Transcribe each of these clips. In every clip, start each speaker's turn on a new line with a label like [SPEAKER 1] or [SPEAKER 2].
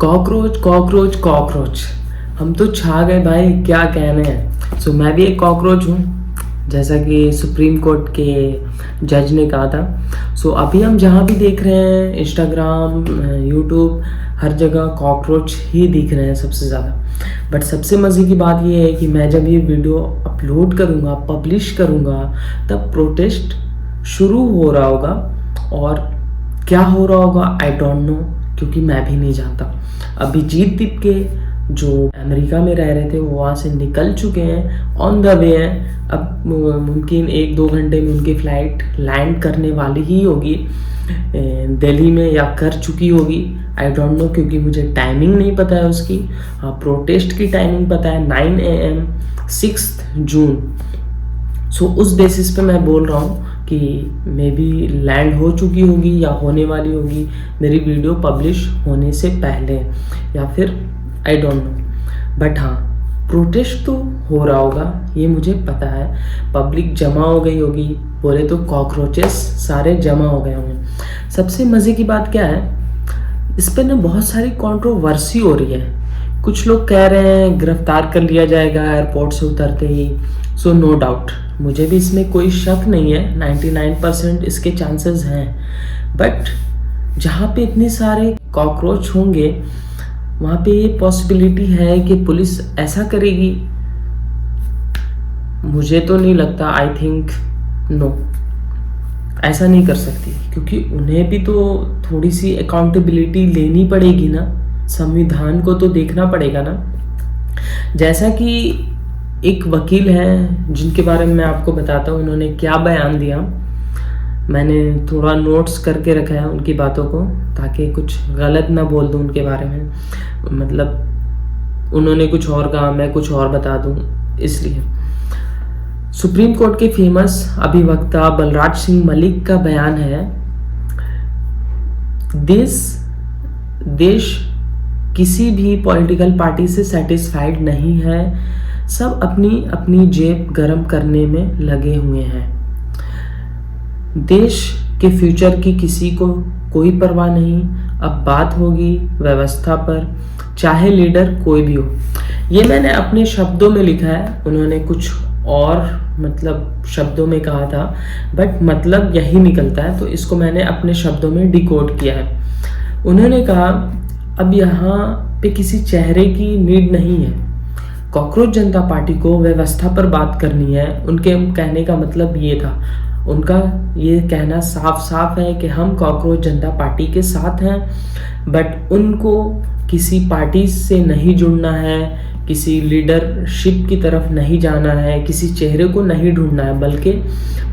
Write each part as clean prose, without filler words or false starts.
[SPEAKER 1] Cockroach cockroach cockroach, हम तो छा गए भाई, क्या कहने हैं। मैं भी एक कॉकरोच हूँ, जैसा कि सुप्रीम कोर्ट के जज ने कहा था। अभी हम जहाँ भी देख रहे हैं, इंस्टाग्राम, यूट्यूब, हर जगह कॉकरोच ही दिख रहे हैं सबसे ज़्यादा। बट सबसे मज़े की बात ये है कि मैं जब ये वीडियो अपलोड करूँगा, पब्लिश करूँगा, तब प्रोटेस्ट शुरू हो रहा होगा। और क्या हो रहा होगा आई डोंट नो, क्योंकि मैं भी नहीं जानता। अभिजीत दीप के जो अमेरिका में रह रहे थे वो वहाँ से निकल चुके हैं, ऑन द वे हैं। अब मुमकिन 1-2 घंटे में उनकी फ़्लाइट लैंड करने वाली ही होगी दिल्ली में, या कर चुकी होगी, आई डोंट नो, क्योंकि मुझे टाइमिंग नहीं पता है उसकी। हाँ, प्रोटेस्ट की टाइमिंग पता है 9 AM 6 जून। उस बेसिस पे मैं बोल रहा हूँ कि मे बी लैंड हो चुकी होगी या होने वाली होगी मेरी वीडियो पब्लिश होने से पहले, या फिर आई डोंट नो। बट हाँ, प्रोटेस्ट तो हो रहा होगा, ये मुझे पता है। पब्लिक जमा हो गई होगी, बोले तो कॉकरोचेस सारे जमा हो गए होंगे। सबसे मज़े की बात क्या है, इस पर ना बहुत सारी कंट्रोवर्सी हो रही है। कुछ लोग कह रहे हैं गिरफ्तार कर लिया जाएगा एयरपोर्ट से उतरते ही। नो डाउट, मुझे भी इसमें कोई शक नहीं है, 99% इसके चांसेस हैं। बट जहाँ पे इतने सारे कॉकरोच होंगे, वहाँ पे ये पॉसिबिलिटी है कि पुलिस ऐसा करेगी। मुझे तो नहीं लगता, आई थिंक नो, ऐसा नहीं कर सकती, क्योंकि उन्हें भी तो थोड़ी सी अकाउंटेबिलिटी लेनी पड़ेगी ना, संविधान को तो देखना पड़ेगा ना। जैसा कि एक वकील हैं जिनके बारे में मैं आपको बताता हूँ, उन्होंने क्या बयान दिया। मैंने थोड़ा नोट्स करके रखा है उनकी बातों को, ताकि कुछ गलत ना बोल दूँ उनके बारे में। मतलब उन्होंने कुछ और कहा, मैं कुछ और बता दूँ, इसलिए। सुप्रीम कोर्ट के फेमस अभिवक्ता बलराज सिंह मलिक का बयान है, देश किसी भी पॉलिटिकल पार्टी से सेटिस्फाइड नहीं है, सब अपनी अपनी जेब गरम करने में लगे हुए हैं। देश के फ्यूचर की किसी को कोई परवाह नहीं। अब बात होगी व्यवस्था पर, चाहे लीडर कोई भी हो। ये मैंने अपने शब्दों में लिखा है, उन्होंने कुछ और मतलब शब्दों में कहा था, बट मतलब यही निकलता है, तो इसको मैंने अपने शब्दों में डिकोड किया है। उन्होंने कहा, अब यहाँ पे किसी चेहरे की नीड नहीं है। कॉकरोच जनता पार्टी को व्यवस्था पर बात करनी है। उनके कहने का मतलब ये था, उनका ये कहना साफ साफ है कि हम कॉकरोच जनता पार्टी के साथ हैं, बट उनको किसी पार्टी से नहीं जुड़ना है, किसी लीडरशिप की तरफ नहीं जाना है, किसी चेहरे को नहीं ढूंढना है, बल्कि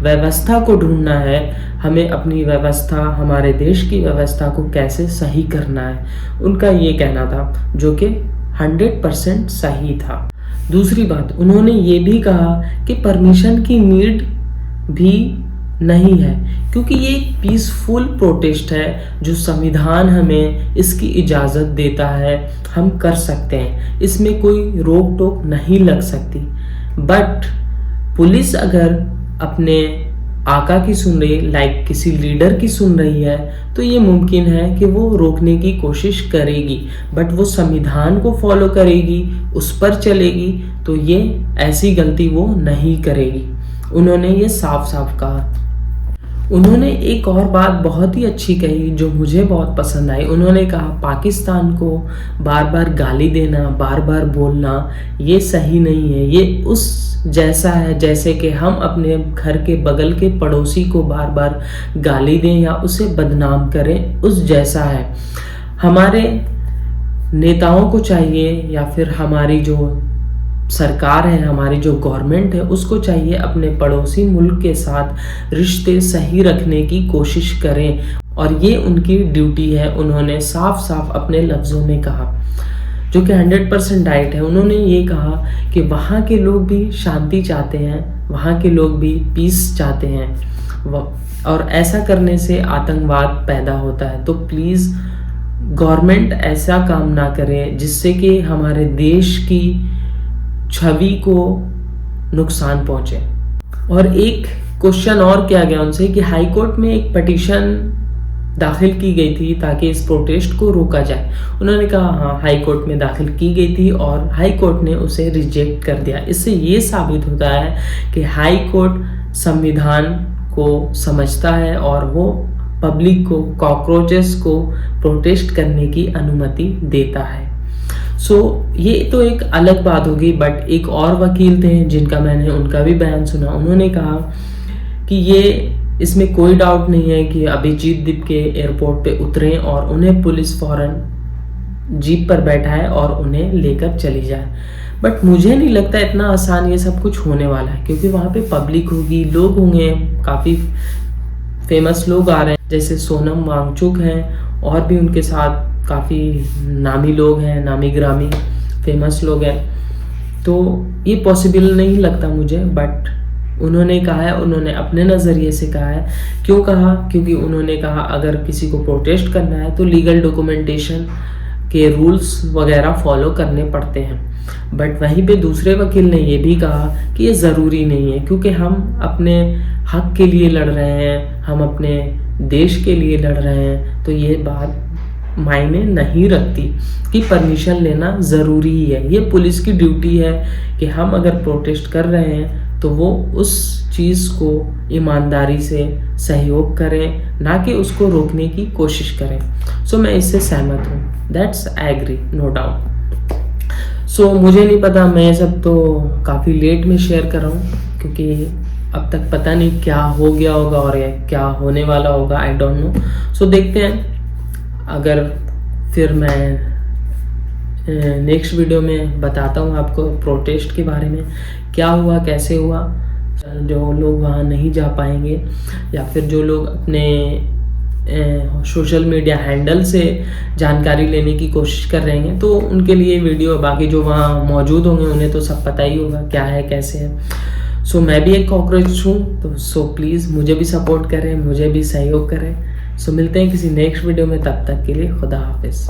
[SPEAKER 1] व्यवस्था को ढूंढना है। हमें अपनी व्यवस्था, हमारे देश की व्यवस्था को कैसे सही करना है, उनका ये कहना था, जो कि 100% सही था। दूसरी बात, उन्होंने ये भी कहा कि परमिशन की नीड भी नहीं है, क्योंकि ये एक पीसफुल प्रोटेस्ट है जो संविधान हमें इसकी इजाज़त देता है, हम कर सकते हैं, इसमें कोई रोक टोक नहीं लग सकती। बट पुलिस अगर अपने आका की सुन रही, लाइक किसी लीडर की सुन रही है, तो ये मुमकिन है कि वो रोकने की कोशिश करेगी, बट वो संविधान को फॉलो करेगी, उस पर चलेगी, तो ये ऐसी गलती वो नहीं करेगी। उन्होंने ये साफ साफ कहा। उन्होंने एक और बात बहुत ही अच्छी कही जो मुझे बहुत पसंद आई। उन्होंने कहा, पाकिस्तान को बार बार गाली देना, बार बार बोलना, ये सही नहीं है। ये उस जैसा है जैसे कि हम अपने घर के बगल के पड़ोसी को बार बार गाली दें या उसे बदनाम करें, उस जैसा है। हमारे नेताओं को चाहिए, या फिर हमारी जो सरकार है, हमारी जो गवर्नमेंट है, उसको चाहिए अपने पड़ोसी मुल्क के साथ रिश्ते सही रखने की कोशिश करें, और ये उनकी ड्यूटी है। उन्होंने साफ साफ अपने लफ्ज़ों में कहा, जो कि 100% राइट है। उन्होंने ये कहा कि वहाँ के लोग भी शांति चाहते हैं, वहाँ के लोग भी पीस चाहते हैं, और ऐसा करने से आतंकवाद पैदा होता है। तो प्लीज़ गवर्नमेंट ऐसा काम ना करे जिससे कि हमारे देश की छवि को नुकसान पहुंचे। और एक क्वेश्चन और किया गया उनसे कि हाई कोर्ट में एक पिटीशन दाखिल की गई थी ताकि इस प्रोटेस्ट को रोका जाए। उन्होंने कहा हाँ, हाई कोर्ट में दाखिल की गई थी और हाई कोर्ट ने उसे रिजेक्ट कर दिया। इससे ये साबित होता है कि हाई कोर्ट संविधान को समझता है और वो पब्लिक को, कॉकरोचेस को प्रोटेस्ट करने की अनुमति देता है। ये तो एक अलग बात होगी। बट एक और वकील थे जिनका मैंने उनका भी बयान सुना। उन्होंने कहा कि इसमें कोई डाउट नहीं है कि अभिजीत दीप के एयरपोर्ट पे उतरें और उन्हें पुलिस फौरन जीप पर बैठाए और उन्हें लेकर चली जाए। बट मुझे नहीं लगता इतना आसान ये सब कुछ होने वाला है, क्योंकि वहाँ पे पब्लिक होगी, लोग होंगे, काफ़ी फेमस लोग आ रहे हैं, जैसे सोनम वांगचुक हैं और भी उनके साथ काफ़ी नामी लोग हैं, नामी ग्रामी फेमस लोग हैं। तो ये पॉसिबल नहीं लगता मुझे। बट उन्होंने कहा है, उन्होंने अपने नज़रिए से कहा है। क्यों कहा? क्योंकि उन्होंने कहा अगर किसी को प्रोटेस्ट करना है तो लीगल डॉक्यूमेंटेशन के रूल्स वगैरह फॉलो करने पड़ते हैं। बट वहीं पे दूसरे वकील ने ये भी कहा कि ये ज़रूरी नहीं है, क्योंकि हम अपने हक के लिए लड़ रहे हैं, हम अपने देश के लिए लड़ रहे हैं, तो ये बात मायने नहीं रखती कि परमिशन लेना ज़रूरी ही है। ये पुलिस की ड्यूटी है कि हम अगर प्रोटेस्ट कर रहे हैं तो वो उस चीज़ को ईमानदारी से सहयोग करें, ना कि उसको रोकने की कोशिश करें। मैं इससे सहमत हूँ। That's agree, no doubt. मुझे नहीं पता, मैं ये सब तो काफ़ी लेट में शेयर कर रहा हूँ, क्योंकि अब तक पता नहीं क्या हो गया होगा और क्या होने वाला होगा, आई डोंट नो। देखते हैं। अगर फिर मैं नेक्स्ट वीडियो में बताता हूँ आपको प्रोटेस्ट के बारे में, क्या हुआ, कैसे हुआ, जो लोग वहाँ नहीं जा पाएंगे या फिर जो लोग अपने सोशल मीडिया हैंडल से जानकारी लेने की कोशिश कर रहे हैं, तो उनके लिए वीडियो, बाकी जो वहाँ मौजूद होंगे उन्हें तो सब पता ही होगा क्या है कैसे है। मैं भी एक कॉकरोच हूँ, तो प्लीज़ मुझे भी सपोर्ट करें, मुझे भी सहयोग करें। मिलते हैं किसी नेक्स्ट वीडियो में, तब तक के लिए खुदा हाफिज़।